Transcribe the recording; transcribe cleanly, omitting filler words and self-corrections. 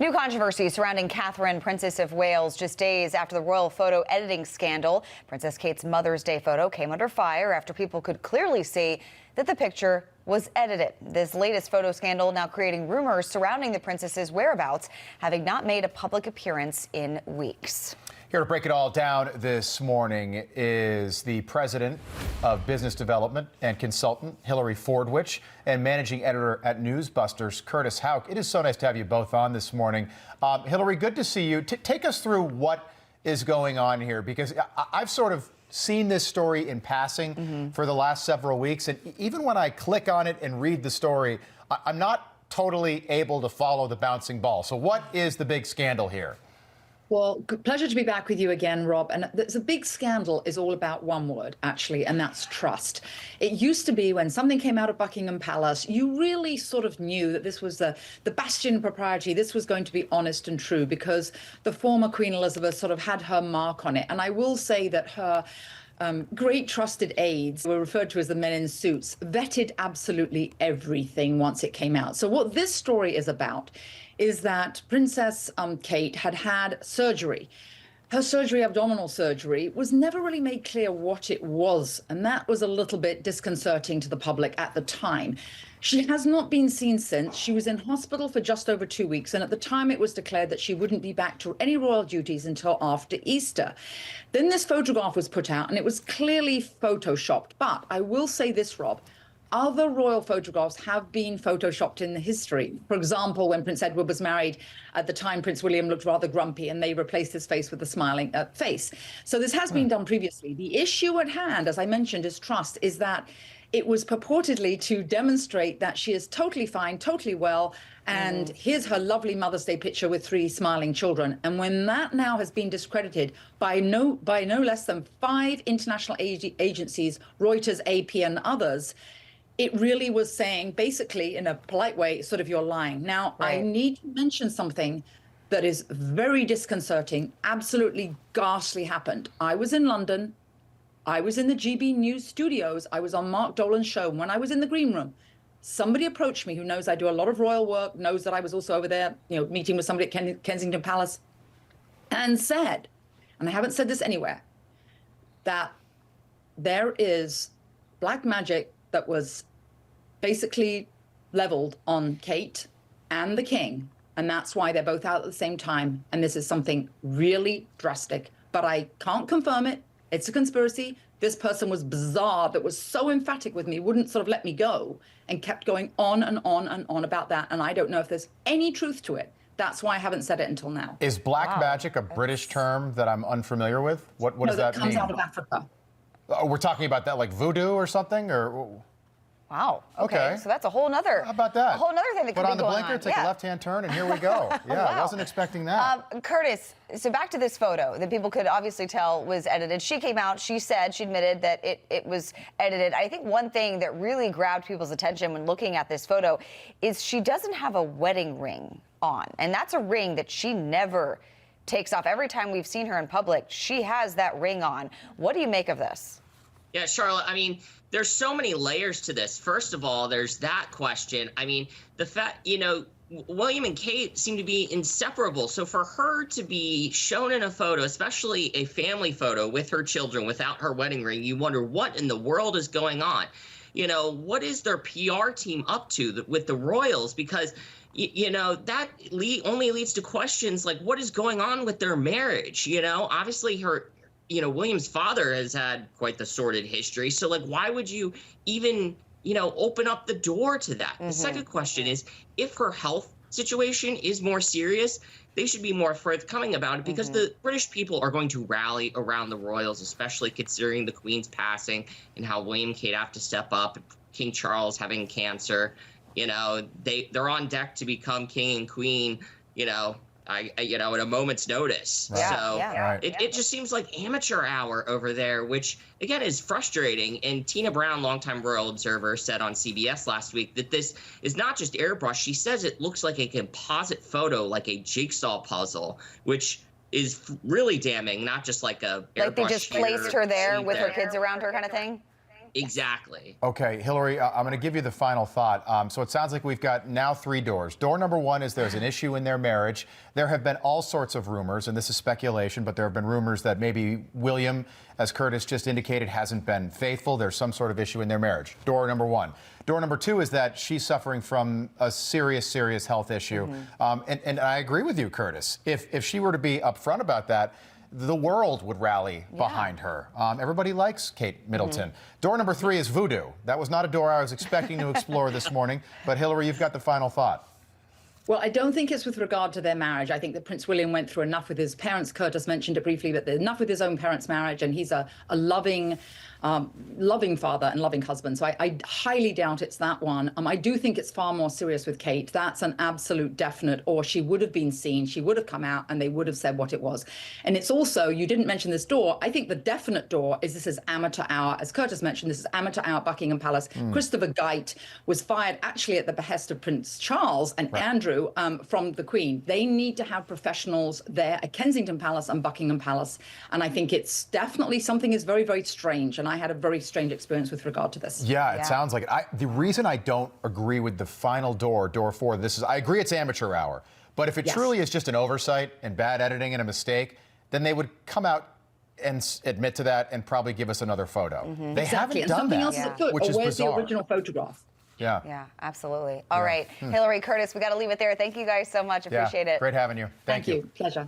New controversy surrounding Catherine, Princess of Wales, just days after the royal photo editing scandal. Princess Kate's Mother's Day photo came under fire after people could clearly see that the picture was edited. This latest photo scandal now creating rumors surrounding the princess's whereabouts, having not made a public appearance in weeks. Here to break it all down this morning is the president of business development and consultant, Hilary Fordwich, and managing editor at Newsbusters, Curtis Houck. It is so nice to have you both on this morning. Hilary, good to see you. Take us through what is going on here, because I've sort of seen this story in passing for the last several weeks. And even when I click on it and read the story, I'm not totally able to follow the bouncing ball. So what is the big scandal here? Well, pleasure to be back with you again, Rob. And the big scandal is all about one word, actually, and that's trust. It used to be when something came out of Buckingham Palace, you really sort of knew that this was the bastion of propriety. This was going to be honest and true because the former Queen Elizabeth sort of had her mark on it. And I will say that her great trusted aides, were referred to as the men in suits, vetted absolutely everything once it came out. So what this story is about is that Princess Kate had had surgery. Her surgery, abdominal surgery, was never really made clear what it was, and that was a little bit disconcerting to the public at the time. She has not been seen since. She was in hospital for just over 2 weeks, and at the time it was declared that she wouldn't be back to any royal duties until after Easter. Then this photograph was put out, and it was clearly photoshopped. But I will say this, Rob, other royal photographs have been photoshopped in the history. For example, when Prince Edward was married, at the time Prince William looked rather grumpy and they replaced his face with a smiling face. So this has been done previously. The issue at hand, as I mentioned, is trust, is that it was purportedly to demonstrate that she is totally fine, totally well, and here's her lovely Mother's Day picture with 3 smiling children. And when that now has been discredited by no less than 5 international agencies, Reuters, AP, and others, it really was saying, basically, in a polite way, sort of, you're lying. Now, I need to mention something that is very disconcerting, absolutely ghastly happened. I was in London. I was in the GB News studios. I was on Mark Dolan's show. And when I was in the green room, somebody approached me who knows I do a lot of royal work, knows that I was also over there, meeting with somebody at Kensington Palace, and said, and I haven't said this anywhere, that there is black magic that was basically leveled on Kate and the King, and that's why they're both out at the same time. And this is something really drastic, but I can't confirm it. It's a conspiracy. This person was bizarre, that was so emphatic with me, wouldn't sort of let me go, and kept going on and on and on about that. And I don't know if there's any truth to it. That's why I haven't said it until now. Is black magic a British term that I'm unfamiliar with? What does that mean? No, that comes out of Africa. We're talking about that like voodoo or something, or? Wow. Okay. So that's a whole nother. How about that? A whole nother thing that could be going on. Put on the blinker, take a left-hand turn, and here we go. Yeah, I wasn't expecting that. Curtis, so back to this photo that people could obviously tell was edited. She came out, she admitted that it was edited. I think one thing that really grabbed people's attention when looking at this photo is she doesn't have a wedding ring on. And that's a ring that she never takes off. Every time we've seen her in public, she has that ring on. What do you make of this? Yeah, Charlotte, I mean, there's so many layers to this. First of all, there's that question. I mean, the fact, William and Kate seem to be inseparable. So for her to be shown in a photo, especially a family photo with her children without her wedding ring, you wonder what in the world is going on. What is their PR team up to with the royals? Because that only leads to questions like, what is going on with their marriage? Obviously William's father has had quite the sordid history. So, why would you even, open up the door to that? The second question is, if her health situation is more serious, they should be more forthcoming about it, because the British people are going to rally around the royals, especially considering the Queen's passing and how William and Kate have to step up, King Charles having cancer. They're on deck to become king and queen, at a moment's notice. Right. It just seems like amateur hour over there, which again is frustrating. And Tina Brown, longtime royal observer, said on CBS last week that this is not just airbrush. She says it looks like a composite photo, like a jigsaw puzzle, which is really damning, not just like a airbrush. Like they just placed her there with her kids around her kind of thing? Exactly. Okay, Hilary, I'm going to give you the final thought. So it sounds like we've got now 3 doors. Door number 1 is there's an issue in their marriage. There have been all sorts of rumors, and this is speculation, but there have been rumors that maybe William, as Curtis just indicated, hasn't been faithful. There's some sort of issue in their marriage. Door number 1. Door number 2 is that she's suffering from a serious health issue. And I agree with you, Curtis. If she were to be upfront about that, the world would rally behind her. Everybody likes Kate Middleton. Door number 3 is voodoo. That was not a door I was expecting to explore this morning. But Hilary, you've got the final thought. Well, I don't think it's with regard to their marriage. I think that Prince William went through enough with his parents. Curtis mentioned it briefly, but enough with his own parents' marriage, and he's a loving father and loving husband. So I highly doubt it's that one. I do think it's far more serious with Kate. That's an absolute definite, or she would have been seen, she would have come out, and they would have said what it was. And it's also, you didn't mention this door. I think the definite door is this is amateur hour. As Curtis mentioned, this is amateur hour at Buckingham Palace. Christopher Geit was fired actually at the behest of Prince Charles and Andrew from the Queen. They need to have professionals there at Kensington Palace and Buckingham Palace. And I think it's definitely something is very strange. And I had a very strange experience with regard to this. Yeah, it sounds like it. The reason I don't agree with the final door, door 4, I agree it's amateur hour. But if it truly is just an oversight and bad editing and a mistake, then they would come out and admit to that and probably give us another photo. They haven't done something that, else is afoot. which Or is where's bizarre. the original photograph? Yeah, absolutely. All right, Hilary, Curtis, we got to leave it there. Thank you guys so much. Appreciate it. Great having you. Thank you. Pleasure.